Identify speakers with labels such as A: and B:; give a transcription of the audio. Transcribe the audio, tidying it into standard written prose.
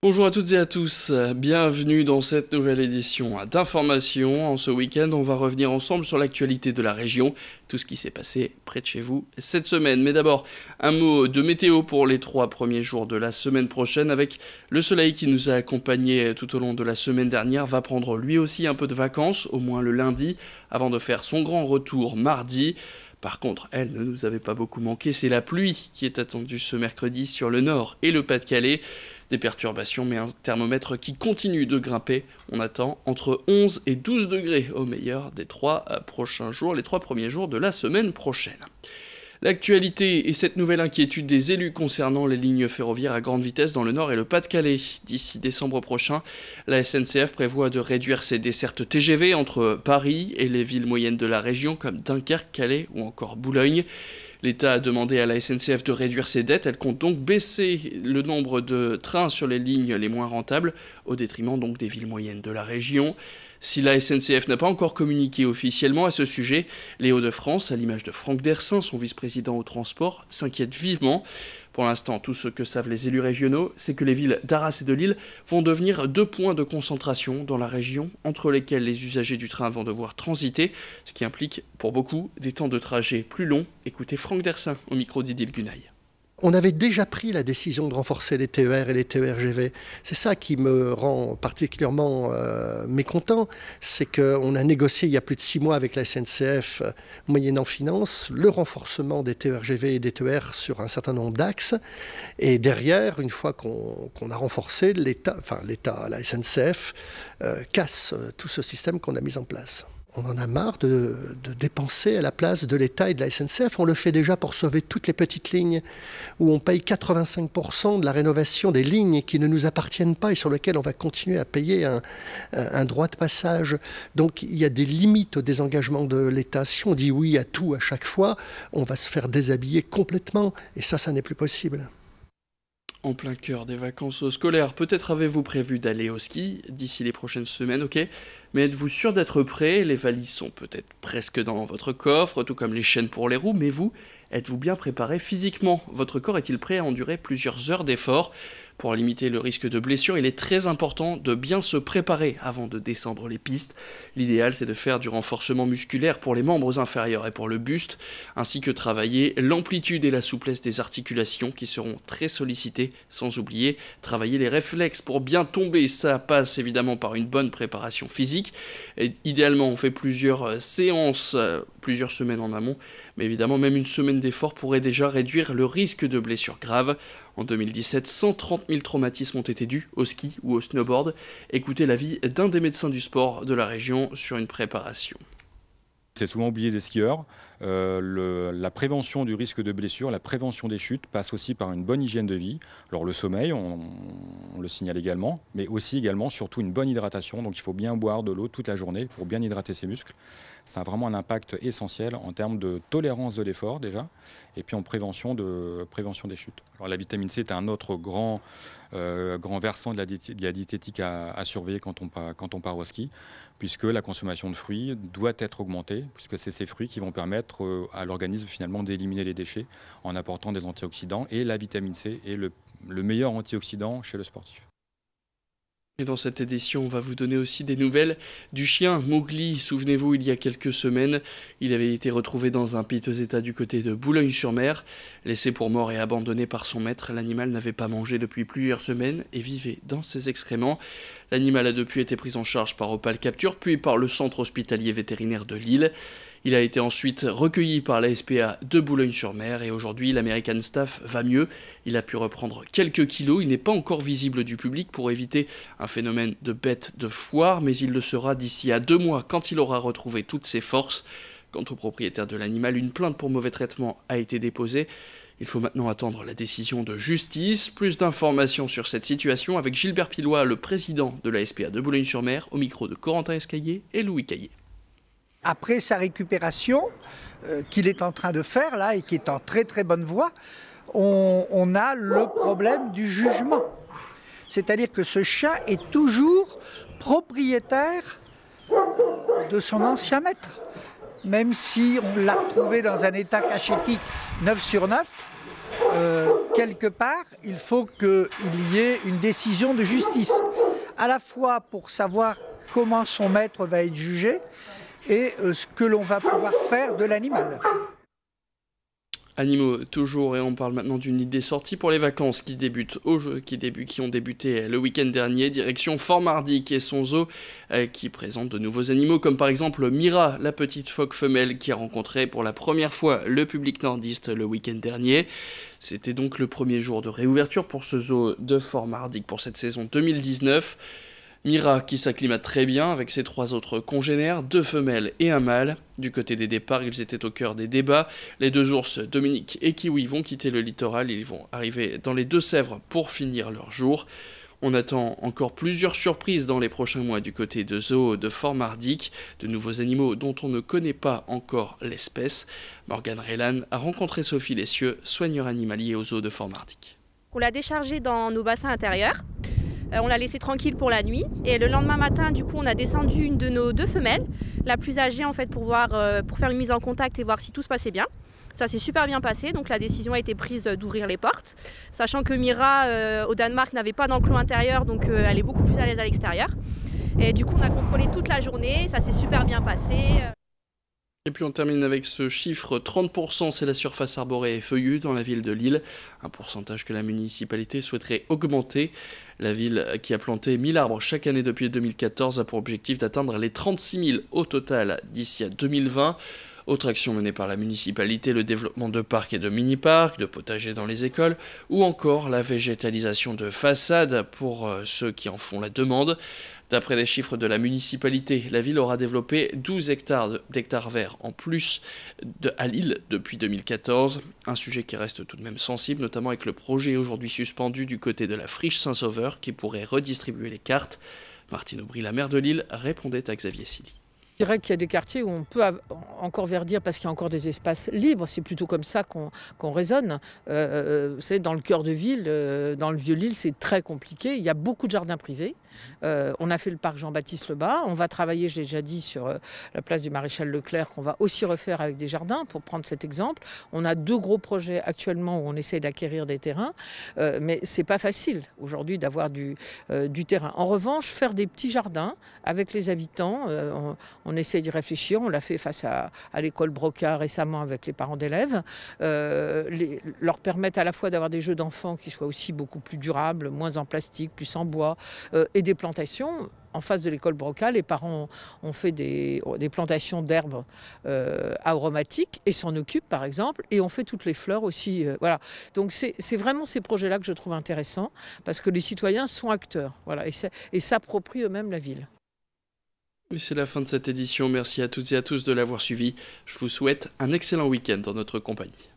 A: Bonjour à toutes et à tous, bienvenue dans cette nouvelle édition d'information. En ce week-end, on va revenir ensemble sur l'actualité de la région, tout ce qui s'est passé près de chez vous cette semaine. Mais d'abord, un mot de météo pour les 3 premiers jours de la semaine prochaine, avec le soleil qui nous a accompagnés tout au long de la semaine dernière, va prendre lui aussi un peu de vacances, au moins le lundi, avant de faire son grand retour mardi. Par contre, elle ne nous avait pas beaucoup manqué, c'est la pluie qui est attendue ce mercredi sur le nord et le Pas-de-Calais. Des perturbations, mais un thermomètre qui continue de grimper. On attend entre 11 et 12 degrés au meilleur des 3 prochains jours, les 3 premiers jours de la semaine prochaine. L'actualité et cette nouvelle inquiétude des élus concernant les lignes ferroviaires à grande vitesse dans le Nord et le Pas-de-Calais. D'ici décembre prochain, la SNCF prévoit de réduire ses dessertes TGV entre Paris et les villes moyennes de la région comme Dunkerque, Calais ou encore Boulogne. L'État a demandé à la SNCF de réduire ses dettes, elle compte donc baisser le nombre de trains sur les lignes les moins rentables, au détriment donc des villes moyennes de la région. Si la SNCF n'a pas encore communiqué officiellement à ce sujet, les Hauts-de-France, à l'image de Franck Dersin, son vice-président au transport, s'inquiètent vivement. Pour l'instant, tout ce que savent les élus régionaux, c'est que les villes d'Arras et de Lille vont devenir 2 points de concentration dans la région, entre lesquels les usagers du train vont devoir transiter, ce qui implique, pour beaucoup, des temps de trajet plus longs. Écoutez Franck Dersin au micro d'Idil Gunaï.
B: On avait déjà pris la décision de renforcer les TER et les TER-GV. C'est ça qui me rend particulièrement mécontent, c'est qu'on a négocié il y a plus de 6 mois avec la SNCF, moyennant finance, le renforcement des TER-GV et des TER sur un certain nombre d'axes. Et derrière, une fois qu'on a renforcé, la SNCF casse tout ce système qu'on a mis en place. On en a marre de dépenser à la place de l'État et de la SNCF. On le fait déjà pour sauver toutes les petites lignes où on paye 85% de la rénovation des lignes qui ne nous appartiennent pas et sur lesquelles on va continuer à payer un droit de passage. Donc il y a des limites au désengagement de l'État. Si on dit oui à tout à chaque fois, on va se faire déshabiller complètement et ça n'est plus possible.
A: En plein cœur des vacances scolaires, peut-être avez-vous prévu d'aller au ski d'ici les prochaines semaines, ok? Mais êtes-vous sûr d'être prêt? Les valises sont peut-être presque dans votre coffre, tout comme les chaînes pour les roues, mais vous, êtes-vous bien préparé physiquement? Votre corps est-il prêt à endurer plusieurs heures d'effort? Pour limiter le risque de blessure, il est très important de bien se préparer avant de descendre les pistes. L'idéal, c'est de faire du renforcement musculaire pour les membres inférieurs et pour le buste, ainsi que travailler l'amplitude et la souplesse des articulations qui seront très sollicitées, sans oublier travailler les réflexes pour bien tomber. Ça passe évidemment par une bonne préparation physique. Et idéalement, on fait plusieurs séances, plusieurs semaines en amont, mais évidemment, même une semaine d'effort pourrait déjà réduire le risque de blessures graves. En 2017, 130 000 traumatismes ont été dus au ski ou au snowboard. Écoutez l'avis d'un des médecins du sport de la région sur une préparation.
C: C'est souvent oublié des skieurs. La prévention du risque de blessure, la prévention des chutes passe aussi par une bonne hygiène de vie. Alors le sommeil, on le signale également, mais aussi également surtout une bonne hydratation. Donc il faut bien boire de l'eau toute la journée pour bien hydrater ses muscles. Ça a vraiment un impact essentiel en termes de tolérance de l'effort déjà, et puis en prévention des chutes. Alors la vitamine C est un autre grand versant de la diététique à surveiller quand on part au ski, puisque la consommation de fruits doit être augmentée, puisque c'est ces fruits qui vont permettre à l'organisme finalement d'éliminer les déchets en apportant des antioxydants, et la vitamine C est le meilleur antioxydant chez le sportif.
A: Et dans cette édition, on va vous donner aussi des nouvelles du chien Mowgli. Souvenez-vous, il y a quelques semaines, il avait été retrouvé dans un piteux état du côté de Boulogne-sur-Mer. Laissé pour mort et abandonné par son maître, l'animal n'avait pas mangé depuis plusieurs semaines et vivait dans ses excréments. L'animal a depuis été pris en charge par Opal Capture, puis par le centre hospitalier vétérinaire de Lille. Il a été ensuite recueilli par la SPA de Boulogne-sur-Mer et aujourd'hui l'American Staff va mieux. Il a pu reprendre quelques kilos, il n'est pas encore visible du public pour éviter un phénomène de bête de foire, mais il le sera d'ici à 2 mois quand il aura retrouvé toutes ses forces. Quant au propriétaire de l'animal, une plainte pour mauvais traitement a été déposée. Il faut maintenant attendre la décision de justice. Plus d'informations sur cette situation avec Gilbert Pilois, le président de la SPA de Boulogne-sur-Mer, au micro de Corentin Escaillé et Louis Caillé.
D: Après sa récupération, qu'il est en train de faire là et qui est en très très bonne voie, on a le problème du jugement. C'est-à-dire que ce chien est toujours propriétaire de son ancien maître. Même si on l'a retrouvé dans un état cachétique 9 sur 9, quelque part, il faut qu'il y ait une décision de justice, à la fois pour savoir comment son maître va être jugé et ce que l'on va pouvoir faire de l'animal.
A: Animaux toujours, et on parle maintenant d'une idée sortie pour les vacances qui ont débuté le week-end dernier, direction Fort-Mardic et son zoo qui présente de nouveaux animaux comme par exemple Mira, la petite phoque femelle qui a rencontré pour la première fois le public nordiste le week-end dernier. C'était donc le premier jour de réouverture pour ce zoo de Fort-Mardic pour cette saison 2019. Mira qui s'acclimate très bien avec ses 3 autres congénères, 2 femelles et un mâle. Du côté des départs, ils étaient au cœur des débats. Les 2 ours, Dominique et Kiwi, vont quitter le littoral. Ils vont arriver dans les Deux-Sèvres pour finir leur jour. On attend encore plusieurs surprises dans les prochains mois du côté de zoo de Fort-Mardic, de nouveaux animaux dont on ne connaît pas encore l'espèce. Morgane Reylan a rencontré Sophie Lessieux, soigneur animalier au zoo de Fort-Mardic.
E: On l'a déchargé dans nos bassins intérieurs. On l'a laissé tranquille pour la nuit et le lendemain matin, du coup, on a descendu une de nos 2 femelles, la plus âgée en fait, pour faire une mise en contact et voir si tout se passait bien. Ça s'est super bien passé, donc la décision a été prise d'ouvrir les portes, sachant que Mira au Danemark n'avait pas d'enclos intérieur, donc elle est beaucoup plus à l'aise à l'extérieur. Et du coup, on a contrôlé toute la journée, ça s'est super bien passé.
A: Et puis on termine avec ce chiffre, 30% c'est la surface arborée et feuillue dans la ville de Lille, un pourcentage que la municipalité souhaiterait augmenter. La ville qui a planté 1000 arbres chaque année depuis 2014 a pour objectif d'atteindre les 36 000 au total d'ici à 2020. Autre action menée par la municipalité, le développement de parcs et de mini-parcs, de potagers dans les écoles, ou encore la végétalisation de façades pour ceux qui en font la demande. D'après des chiffres de la municipalité, la ville aura développé 12 d'hectares verts en plus à Lille depuis 2014. Un sujet qui reste tout de même sensible, notamment avec le projet aujourd'hui suspendu du côté de la friche Saint-Sauveur qui pourrait redistribuer les cartes. Martine Aubry, la maire de Lille, répondait à Xavier Silly.
F: Je dirais qu'il y a des quartiers où on peut encore verdir parce qu'il y a encore des espaces libres. C'est plutôt comme ça qu'on raisonne. Vous savez, dans le cœur de ville, dans le Vieux-Lille, c'est très compliqué. Il y a beaucoup de jardins privés. On a fait le parc Jean-Baptiste Lebas. On va travailler, je l'ai déjà dit, sur la place du Maréchal Leclerc, qu'on va aussi refaire avec des jardins, pour prendre cet exemple. On a 2 gros projets actuellement où on essaie d'acquérir des terrains. Mais ce n'est pas facile aujourd'hui d'avoir du terrain. En revanche, faire des petits jardins avec les habitants, on essaie d'y réfléchir, on l'a fait face à l'école Broca récemment avec les parents d'élèves, leur permettre à la fois d'avoir des jeux d'enfants qui soient aussi beaucoup plus durables, moins en plastique, plus en bois, et des plantations. En face de l'école Broca, les parents ont fait des plantations d'herbes aromatiques et s'en occupent par exemple, et on fait toutes les fleurs aussi. Voilà. Donc c'est vraiment ces projets-là que je trouve intéressants, parce que les citoyens sont acteurs, voilà, et s'approprient eux-mêmes la ville.
A: Et c'est la fin de cette édition, merci à toutes et à tous de l'avoir suivi. Je vous souhaite un excellent week-end dans notre compagnie.